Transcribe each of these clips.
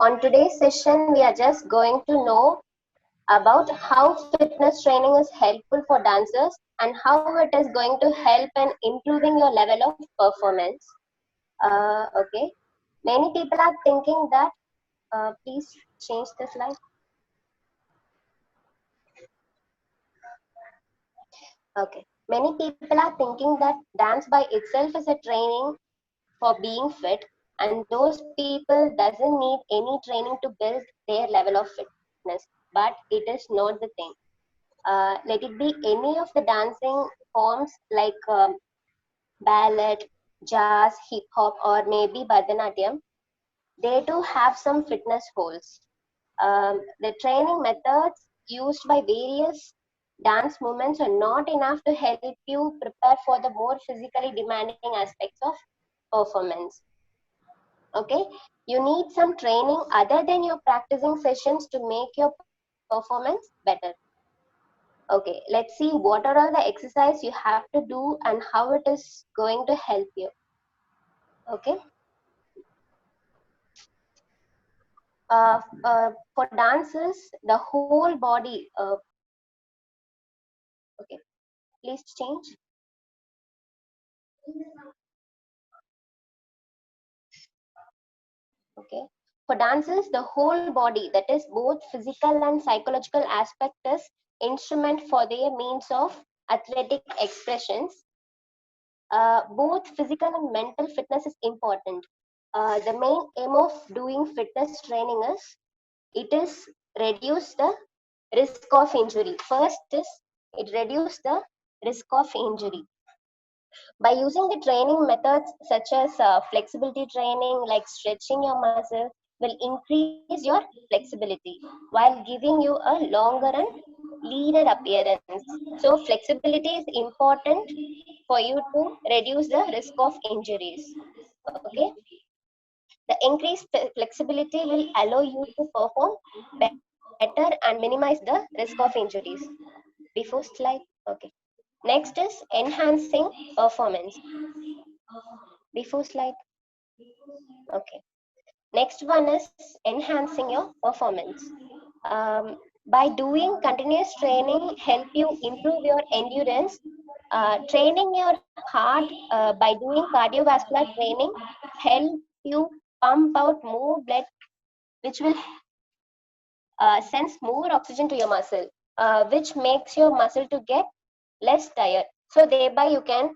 On today's session, we are just going to know about how fitness training is helpful for dancers and how it is going to help in improving your level of performance. Okay. Many people are thinking that, please change the slide. Okay. Many people are thinking that dance by itself is a training for being fit, and those people doesn't need any training to build their level of fitness. But it is not the thing. Let it be any of the dancing forms like ballet, jazz, hip hop, or maybe Bharatanatyam. They do have some fitness goals. The training methods used by various dance movements are not enough to help you prepare for the more physically demanding aspects of performance. Okay, you need some training other than your practicing sessions to make your performance better. Okay, let's see what are all the exercise you have to do and how it is going to help you. Okay, for dances, the whole body. Okay, please change. Okay, for dances, the whole body, that is both physical and psychological aspect, is instrument for their means of athletic expressions. Both physical and mental fitness is important. The main aim of doing fitness training is it is reduce the risk of injury. First is it reduce the risk of injury by using the training methods such as flexibility training, like stretching your muscle, will increase your flexibility while giving you a longer and leaner appearance. So flexibility is important for you to reduce the risk of injuries. Okay, the increased flexibility will allow you to perform better and minimize the risk of injuries. Before slide. Okay. Next is enhancing performance. Before slide. Okay. Next one is enhancing your performance. By doing continuous training, help you improve your endurance. Training your heart by doing cardiovascular training help you pump out more blood, which will sends more oxygen to your muscle, which makes your muscle to get less tired. So thereby you can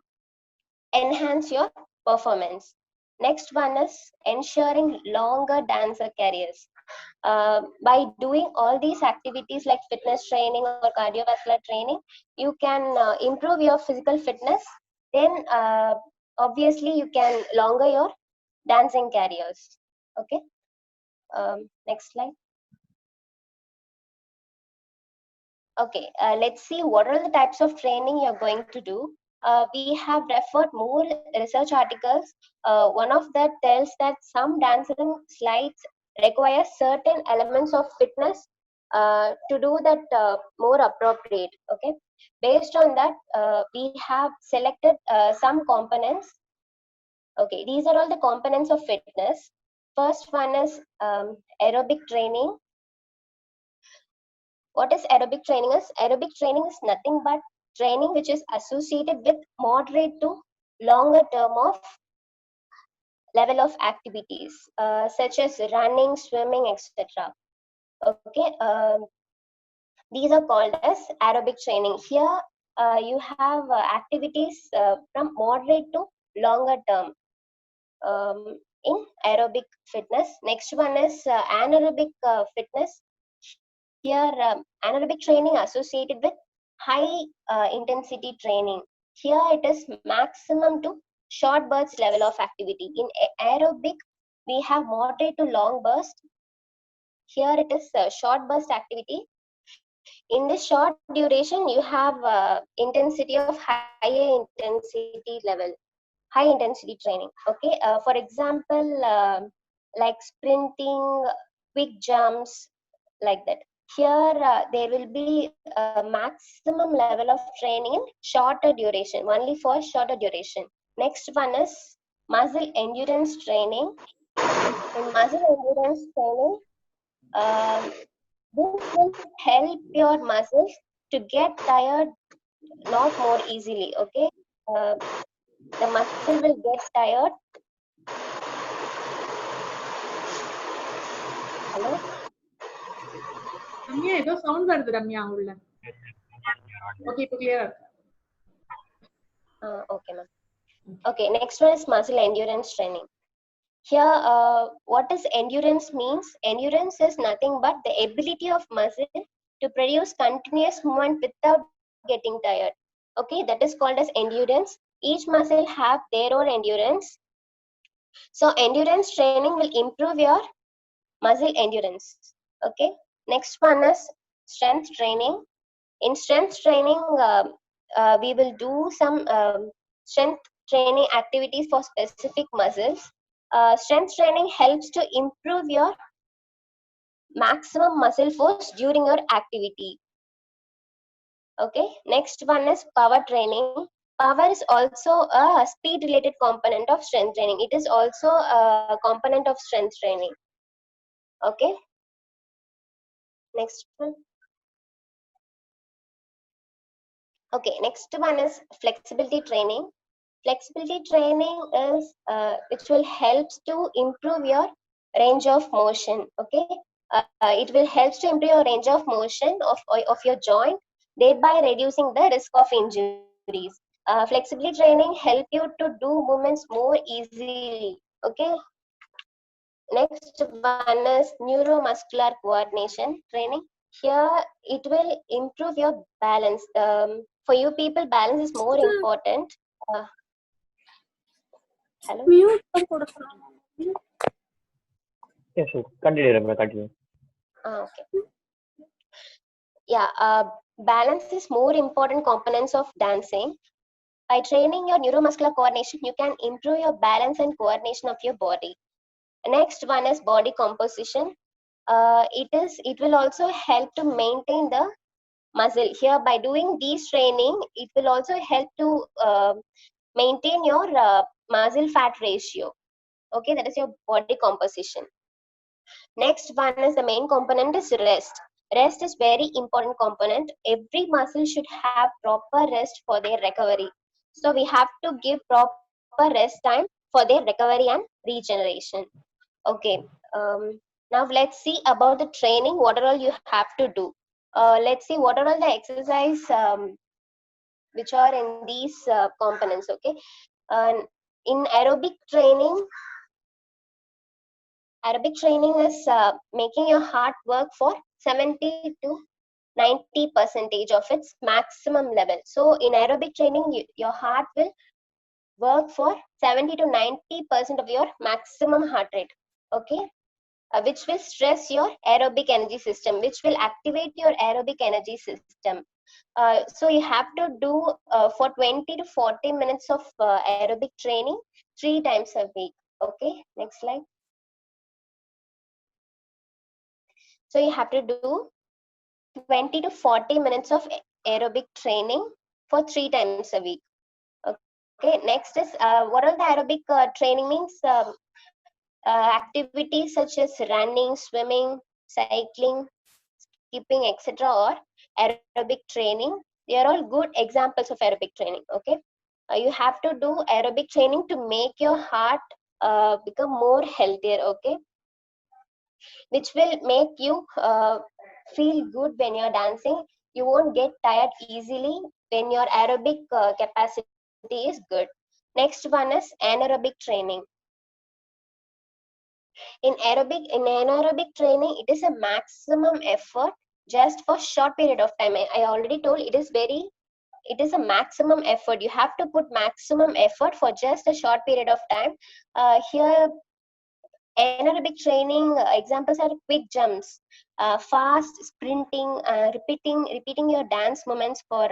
enhance your performance. Next one is ensuring longer dancer careers. By doing all these activities like fitness training or cardiovascular training, you can improve your physical fitness. Then obviously you can longer your dancing careers. Okay. Next slide. Okay, let's see what are the types of training you're going to do. We have referred more research articles. One of that tells that some dancing slides require certain elements of fitness to do that more appropriate. Okay, based on that, we have selected some components. Okay, these are all the components of fitness. First one is aerobic training. What is aerobic training is? Aerobic training is nothing but training which is associated with moderate to longer term of level of activities such as running, swimming, etc. Okay, these are called as aerobic training. Here you have activities from moderate to longer term in aerobic fitness. Next one is anaerobic fitness. Here, anaerobic training associated with high intensity training. Here it is maximum to short burst level of activity. In aerobic, we have moderate to long burst. Here it is short burst activity. In this short duration, you have intensity of higher intensity level, high intensity training. Okay, for example, like sprinting, quick jumps, like that. Here, there will be a maximum level of training in shorter duration, only for shorter duration. Next one is muscle endurance training. In muscle endurance training, this will help your muscles to get tired not more easily. Okay, uh, the muscle will get tired. Hello. Ramya ஏதோ sound வருது ரம்யா உள்ள. Okay இப்போ கிளியரா இருக்கு. Okay, ma'am. Okay, next one is muscle endurance training. Here, what is endurance means? Endurance is nothing but the ability of muscle to produce continuous movement without getting tired. Okay, that is called as endurance. Each muscle have their own endurance. So endurance training will improve your muscle endurance. Okay, next one is strength training. In strength training, we will do some strength training activities for specific muscles. Strength training helps to improve your maximum muscle force during your activity. Okay, next one is power training. Power is also a speed related component of strength training. It is also a component of strength training. Okay, next one. Okay, next one is flexibility training. Flexibility training is which will helps to improve your range of motion. Okay, it will helps to improve your range of motion of your joint, thereby reducing the risk of injuries. Flexibility training help you to do movements more easily. Okay, next one is neuromuscular coordination training. Here it will improve your balance. For you people, balance is more important. Hello. Yes, sir. Continue, Ramya, continue. Okay. Yeah, balance is more important components of dancing. By training your neuromuscular coordination, you can improve your balance and coordination of your body. Next one is body composition. It will also help to maintain the muscle. Here, by doing these training, it will also help to maintain your muscle fat ratio. Okay, that is your body composition. Next one is the main component is rest. Rest is very important component. Every muscle should have proper rest for their recovery. So we have to give proper rest time for their recovery and regeneration. Okay. Now let's see about the training. What are all you have to do? Let's see what are all the exercise which are in these components. Okay. In aerobic training, aerobic training is making your heart work for 70 to 90% of its maximum level. So in aerobic training, your heart will work for 70 to 90% of your maximum heart rate. Okay, which will stress your aerobic energy system, which will activate your aerobic energy system. So you have to do for 20 to 40 minutes of aerobic training 3 times a week. Okay, next slide. So you have to do 20 to 40 minutes of aerobic training for 3 times a week. Okay, next is what are the aerobic training means? Activities such as running, swimming, cycling, skipping, etc. or aerobic training. They are all good examples of aerobic training. Okay, you have to do aerobic training to make your heart become more healthier. Okay, which will make you feel good when you're dancing. You won't get tired easily when your aerobic capacity is good. Next one is anaerobic training. In anaerobic training, it is a maximum effort just for short period of time. I already told it is a maximum effort. You have to put maximum effort for just a short period of time. Here anaerobic training examples are quick jumps, fast sprinting, repeating your dance movements for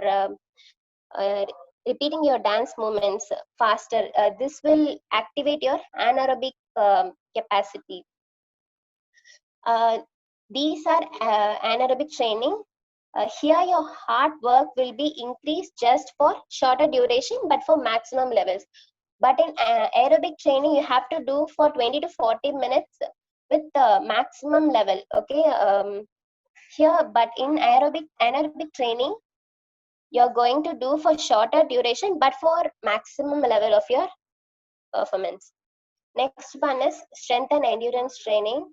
repeating your dance movements faster. This will activate your anaerobic capacity. These are anaerobic training. Here your heart work will be increased just for shorter duration but for maximum levels. But in aerobic training, you have to do for 20 to 40 minutes with the maximum level. Okay. But in anaerobic training, you're going to do for shorter duration, but for maximum level of your performance. Next one is strength and endurance training.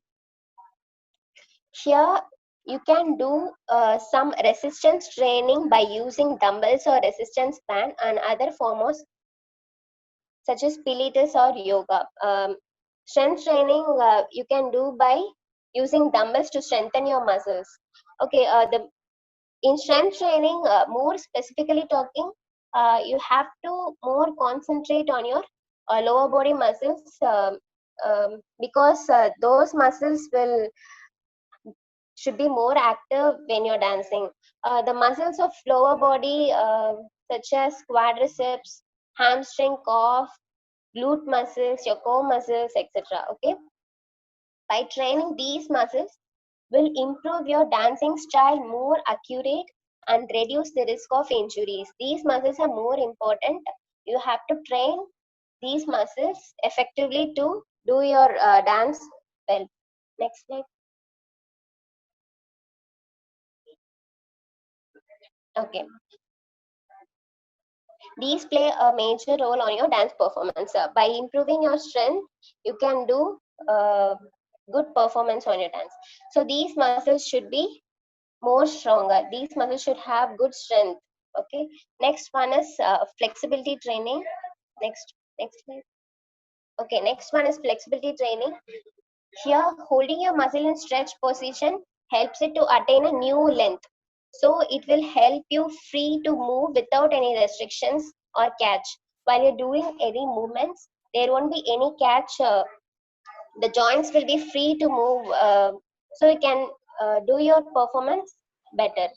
Here, you can do some resistance training by using dumbbells or resistance band and other forms such as Pilates or yoga. Strength training you can do by using dumbbells to strengthen your muscles. Okay, in strength training, more specifically talking, you have to more concentrate on your lower body muscles because those muscles should be more active when you're dancing. The muscles of lower body, such as quadriceps, hamstring, calf, glute muscles, your core muscles, etc. Okay, by training these muscles, will improve your dancing style more accurate and reduce the risk of injuries. These muscles are more important. You have to train these muscles effectively to do your dance well. Next slide. Okay. These play a major role on your dance performance. By improving your strength, you can do good performance on your dance. So these muscles should be more stronger. These muscles should have good strength. Okay. Next one is flexibility training. Next slide. Okay. Next one is flexibility training. Here, holding your muscle in stretch position helps it to attain a new length. So it will help you free to move without any restrictions or catch. While you're doing any movements, there won't be any catch. The joints will be free to move, so you can do your performance better.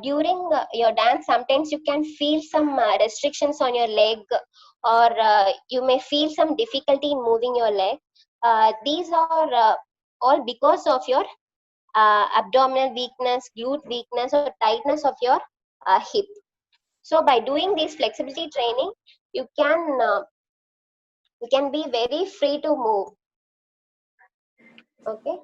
During your dance, sometimes you can feel some restrictions on your leg, or you may feel some difficulty in moving your leg. These are all because of your abdominal weakness, glute weakness, or tightness of your hip. So by doing this flexibility training, you can be very free to move. Okay.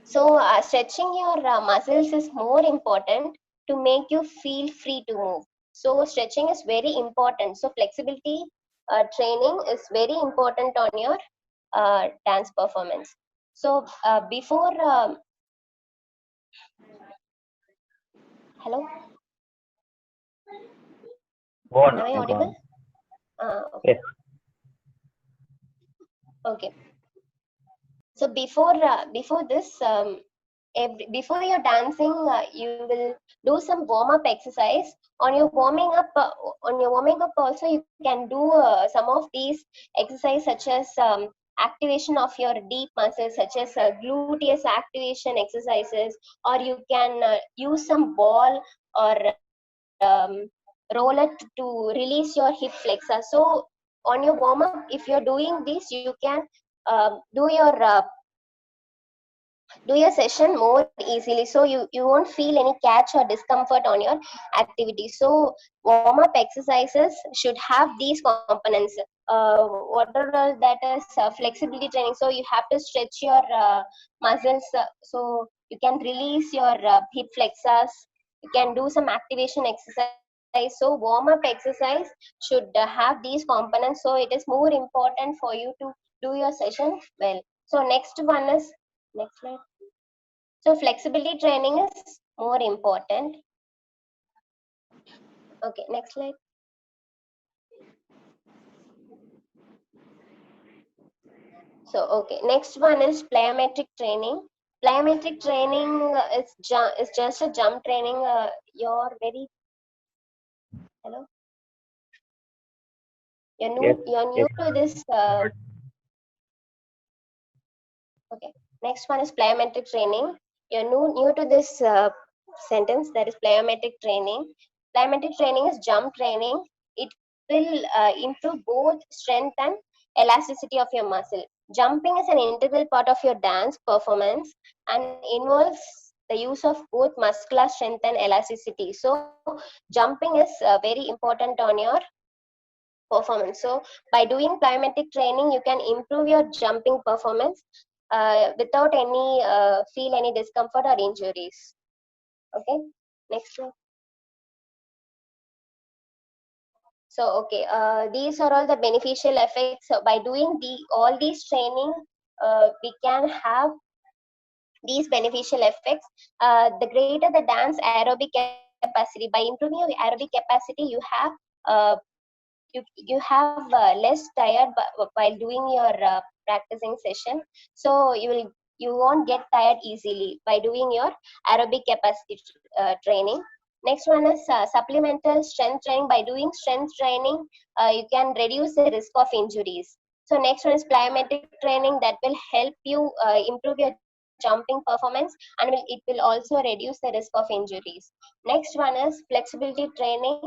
So stretching your muscles is more important to make you feel free to move. So stretching is very important. So flexibility training is very important on your dance performance. So before, hello, Go on, am I ma'am, go audible? on. Okay. Yes. Okay. So before this, before you're dancing, you will do some warm up exercise. On your warming up also, you can do some of these exercise, such as activation of your deep muscles, such as gluteus activation exercises, or you can use some ball or roller to release your hip flexor. So on your warm up, if you're doing this, you can do your session more easily, so you won't feel any catch or discomfort on your activity. So warm up exercises should have these components. What are all that is flexibility training, so you have to stretch your muscles, so you can release your hip flexors. You can do some activation exercise. So warm up exercise should have these components, so it is more important for you to do your session well. So next one is, next slide. So flexibility training is more important. Okay, next slide. So okay, next one is plyometric training. Plyometric training is just a jump training. You're very, hello. Yes. You're new Yes. to this. Okay. Next one is plyometric training. You're new to this sentence, that is plyometric training. Plyometric training is jump training. It will improve both strength and elasticity of your muscle. Jumping is an integral part of your dance performance and involves the use of both muscular strength and elasticity. So jumping is very important on your performance. So by doing plyometric training, you can improve your jumping performance without any feel any discomfort or injuries. Okay, next one. So okay, these are all the beneficial effects. So by doing all these training, we can have these beneficial effects. The greater the dance aerobic capacity, by improving your aerobic capacity, you have less tired while doing your practicing session. So you won't get tired easily by doing your aerobic capacity training. Next one is supplemental strength training. By doing strength training, you can reduce the risk of injuries. So next one is plyometric training that will help you improve your jumping performance, and it will also reduce the risk of injuries. Next one is flexibility training.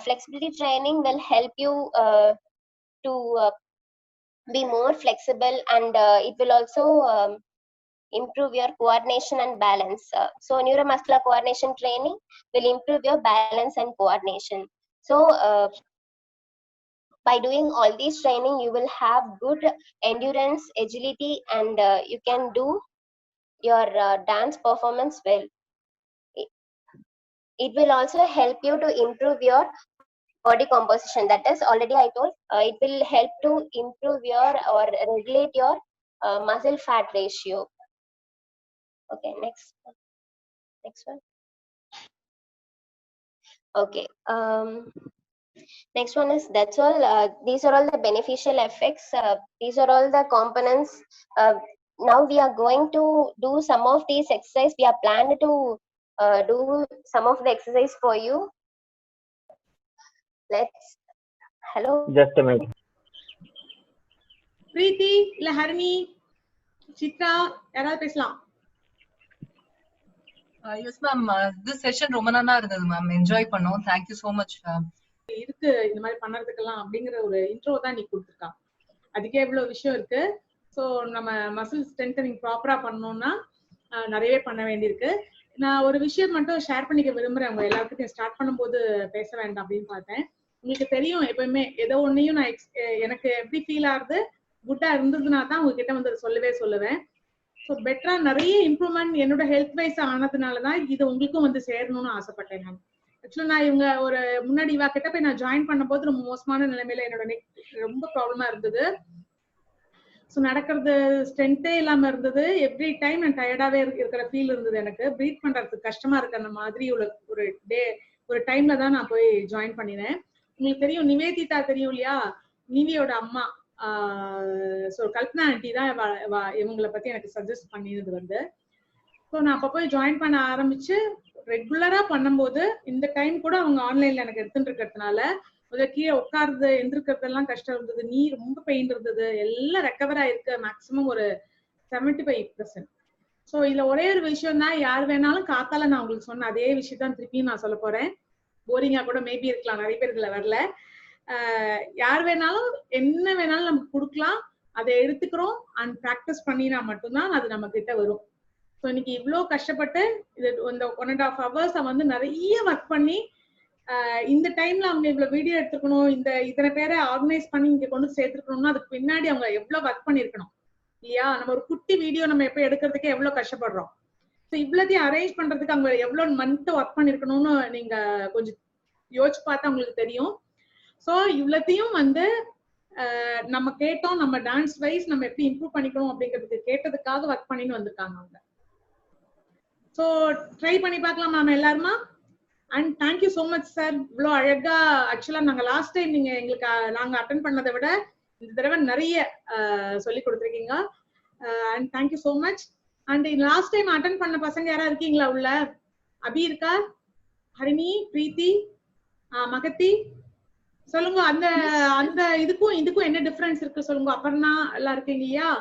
Flexibility training will help you to be more flexible, and it will also improve your coordination and balance. So neuromuscular coordination training will improve your balance and coordination. So by doing all these training, you will have good endurance, agility, and you can do your dance performance well. It will also help you to improve your body composition. That is already I told. It will help to improve your or regulate your muscle fat ratio. Okay, next one. Okay. Next one is, that's all. These are all the beneficial effects. These are all the components. Now we are going to do some of these exercises. We are planned to do some of the exercise for you. Let's. Hello. Just a minute. பிரீத்தி இல்ல ஹரிணி, சித்ரா, யாராவது பேசலாம். Yes ma'am, this session ரொம்ப நல்லா இருந்தது ma'am. Enjoy பண்ணோம். Thank you so much. இருக்கு இந்த மாதிரி பண்ணறதுக்கெல்லாம் அப்படிங்கிற ஒரு இன்ட்ரோ தான் நீ கொடுத்துருக்கான். அதுக்கே இவ்வளவு விஷயம் இருக்கு. ஸோ நம்ம மசில் ஸ்ட்ரென்தனிங் ப்ராப்பரா பண்ணோம்னா நிறையவே பண்ண வேண்டியிருக்கு. நான் ஒரு விஷயம் மட்டும் ஷேர் பண்ணிக்க விரும்புறேன். உங்க எல்லாருக்கும் ஸ்டார்ட் பண்ணும்போது பேச வேண்டாம் அப்படின்னு பார்த்தேன். உங்களுக்கு தெரியும், எப்பவுமே ஏதோ ஒன்னையும் நான் எனக்கு எப்படி ஃபீல் ஆகுது, குட்டா இருந்ததுன்னா தான் உங்ககிட்ட வந்து சொல்லுவேன். ஸோ பெட்டரா நிறைய இம்ப்ரூவ்மெண்ட் என்னோட ஹெல்த் வைஸ் ஆனதுனாலதான் இது உங்களுக்கும் வந்து சேரணும்னு ஆசைப்பட்டேன். நான் ஆக்சுவலா நான் இவங்க ஒரு முன்னாடி இவா கிட்ட போய் நான் ஜாயின் பண்ணும் போது ரொம்ப மோசமான நிலைமையில என்னோட நெக் ரொம்ப ப்ராப்ளமா இருந்தது. ஸோ நடக்கிறது ஸ்ட்ரென்த்தே இல்லாம இருந்தது. எவ்ரி டைம் நான் டயர்டாவே இருக்கிற ஃபீல் இருந்தது. எனக்கு ப்ரீத் பண்றதுக்கு கஷ்டமா இருக்கு. அந்த மாதிரி ஒரு டைம்ல தான் நான் போய் ஜாயின் பண்ணினேன். உங்களுக்கு தெரியும், நிவேதிதா தெரியும் இல்லையா, நிவியோட அம்மா. ஸோ கல்பனா ஆண்டி தான் இவங்களை பத்தி எனக்கு சஜஸ்ட் பண்ணினது வந்து. ஸோ நான் அப்ப போய் ஜாயின் பண்ண ஆரம்பிச்சு ரெகுலரா பண்ணும்போது இந்த டைம் கூட அவங்க ஆன்லைன்ல எனக்கு எடுத்துட்டு இருக்கிறதுனால முதல்ல கீழே உட்கார்றது எந்திருக்கிறதெல்லாம் கஷ்டம் இருந்தது. நீ ரொம்ப பெயின் இருந்தது. எல்லாம் ரெக்கவர் ஆயிருக்கு மேக்சிமம் ஒரு 75%. ஸோ இதுல ஒரே ஒரு விஷயம் தான், யார் வேணாலும் காத்தால நான் உங்களுக்கு சொன்ன அதே விஷயத்தான் திருப்பியும் நான் சொல்ல போறேன். போரிங்கா கூட மேபி இருக்கலாம், நிறைய பேர் இதுல வரல. யார் வேணாலும் என்ன வேணாலும் நமக்கு கொடுக்கலாம், அதை எடுத்துக்கிறோம் அண்ட் ப்ராக்டிஸ் பண்ணினா மட்டும்தான் அது நம்ம கிட்ட வரும். ஸோ இன்னைக்கு இவ்வளோ கஷ்டப்பட்டு இது இந்த 1.5 hours வந்து நிறைய ஒர்க் பண்ணி இந்த டைம்ல அவங்க இவ்வளவு வீடியோ எடுத்துக்கணும், இத்தனை பேரை ஆர்கனைஸ் பண்ணி இங்க கொண்டு சேர்த்துக்கணும்னா அதுக்கு பின்னாடி அவங்க எவ்வளவு ஒர்க் பண்ணிருக்கணும் இல்லையா? நம்ம ஒரு குட்டி வீடியோ நம்ம எப்ப எடுக்கிறதுக்கே எவ்வளவு கஷ்டப்படுறோம். ஸோ இவ்வளோத்தையும் அரேஞ்ச் பண்றதுக்கு அவங்க எவ்வளவு மந்த் ஒர்க் பண்ணிருக்கணும்னு நீங்க கொஞ்சம் யோசிச்சு பார்த்தா உங்களுக்கு தெரியும். ஸோ இவ்வளத்தையும் வந்து நம்ம கேட்டோம், நம்ம டான்ஸ் வைஸ் நம்ம எப்படி இம்ப்ரூவ் பண்ணிக்கணும் அப்படிங்கிறதுக்கு கேட்டதுக்காக ஒர்க் பண்ணின்னு வந்திருக்காங்க அவங்க. ஸோ ட்ரை பண்ணி பார்க்கலாம் நாம எல்லாருமா. And thank you so much sir. இவ்வளோ அழகா ஆக்சுவலா நாங்க லாஸ்ட் டைம் நீங்க எங்களுக்கு நாங்க அட்டன் பண்ணதை விட இந்த தடவை நிறைய சொல்லி கொடுத்துருக்கீங்க. And thank you so much. And last time attend பண்ண பசங்க யாரா இருக்கீங்களா உள்ள? அபி இருக்கா? ஹரிணி, பிரீத்தி, மகத்தி சொல்லுங்க. அந்த இதுக்கும் என்ன டிஃபரன்ஸ் இருக்கு சொல்லுங்க. அபர்ணா எல்லாம் இருக்கீங்க இல்லையா?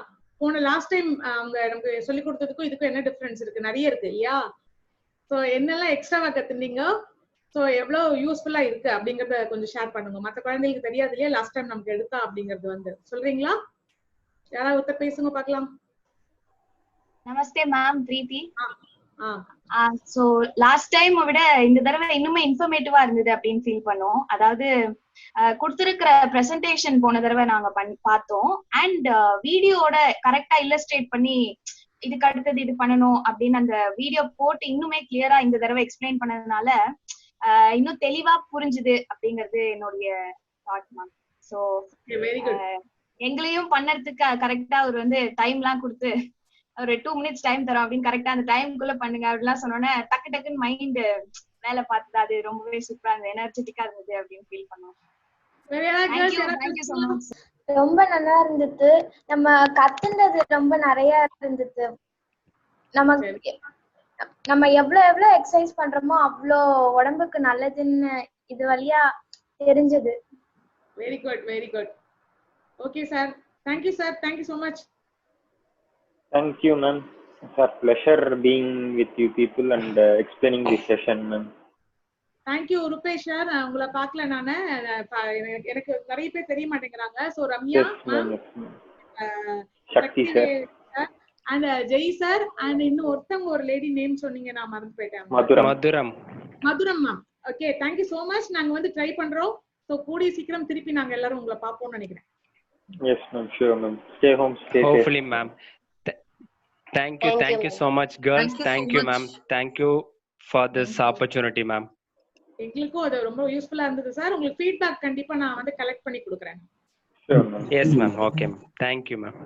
போன லாஸ்ட் டைம் அவங்க நமக்கு சொல்லி கொடுத்ததுக்கும் இதுக்கும் என்ன டிஃபரன்ஸ் இருக்கு? நிறைய இருக்கு இல்லையா? ஸோ என்னெல்லாம் எக்ஸ்ட்ராவா கத்துனீங்க, ஸோ எவ்வளவு யூஸ்ஃபுல்லா இருக்கு அப்படிங்கறத கொஞ்சம் ஷேர் பண்ணுங்க. மற்ற குழந்தைகளுக்கு தெரியாது இல்லையா லாஸ்ட் டைம் நமக்கு எடுத்தா அப்படிங்கறது வந்து சொல்றீங்களா? யாராவது ஒருத்தர் பேசுங்க பார்க்கலாம். நமஸ்தே மேம், பிரீத்தி. சோ லாஸ்ட் டைம் விட இந்த தடவை இன்னுமே இன்ஃபர்மேட்டிவா இருந்தது அப்படின்னு ஃபீல் பண்ணோம். அதாவது கொடுத்திருக்கிற பிரசன்டேஷன் போன தடவை நாங்க பார்த்தோம். அண்ட் வீடியோட கரெக்டா இல்லஸ்ட்ரேட் பண்ணி இதுக்கு அடுத்தது இது பண்ணணும் அப்படின்னு அந்த வீடியோ போட்டு இன்னுமே கிளியரா இந்த தடவை எக்ஸ்பிளைன் பண்ணதுனால இன்னும் தெளிவா புரிஞ்சுது அப்படிங்கிறது என்னுடைய தாட் மேம். ஸோ எங்களையும் பண்ணறதுக்கு கரெக்டா அவர் வந்து டைம் எல்லாம் கொடுத்து ஒரு 2 minutes டைம் தரோம் அப்படின்னு கரெக்டா அந்த டைமுக்குள்ள பண்ணுங்க அப்படிலாம் சொன்னோன்னே டக்கு டக்குன்னு மைண்ட் வேலை பார்த்தது. அது ரொம்பவே சூப்பரா இருந்தது, எனர்ஜெட்டிக்கா இருந்தது அப்படின்னு ஃபீல் பண்ணோம். Thank you so much. ரொம்ப நல்லா இருந்தது. நம்ம கத்துனது ரொம்ப நிறைய இருந்தது. நம்ம எவ்வளவு எக்ஸசைஸ் பண்றோமோ அவ்வளோ உடம்புக்கு நல்லதுன்னு இது வழியா தெரிஞ்சது. Very good, very good. Okay sir, thank you sir, thank you so much. Thank you, ma'am. It's a pleasure being with you people and explaining this session, ma'am. Thank you Rupesh sir. உங்களை பார்க்கல நானு, எனக்கு நிறைய பேர் தெரிய மாட்டேங்கிறாங்க. So Ramya ma'am, Sakthi sir and Jai sir and இன்னும் ஒருத்தங்க ஒரு லேடி நேம் சொன்னீங்க, நான் மறந்து போயிட்டேன். Madhuram ma'am. Okay, thank you so much. நாங்க வந்து ட்ரை பண்றோம். சோ கூடிய சீக்கிரம் திருப்பி நாங்க எல்லாரும் உங்களை பாப்போம்னு நினைக்கிறேன். Yes ma'am, sure ma'am. Stay home, stay safe. Hopefully ma'am. Thank you so much girls. Thank you ma'am. Thank you for this opportunity ma'am. எங்களுக்கும் அது ரொம்ப யூஸ்ஃபுல்லா இருந்தது சார். உங்களுக்கு ஃபீட்பேக் கண்டிப்பா நான் வந்து கலெக்ட் பண்ணி கொடுக்கிறேன். Sure ma'am. Yes ma'am. Okay ma'am. Thank you ma'am.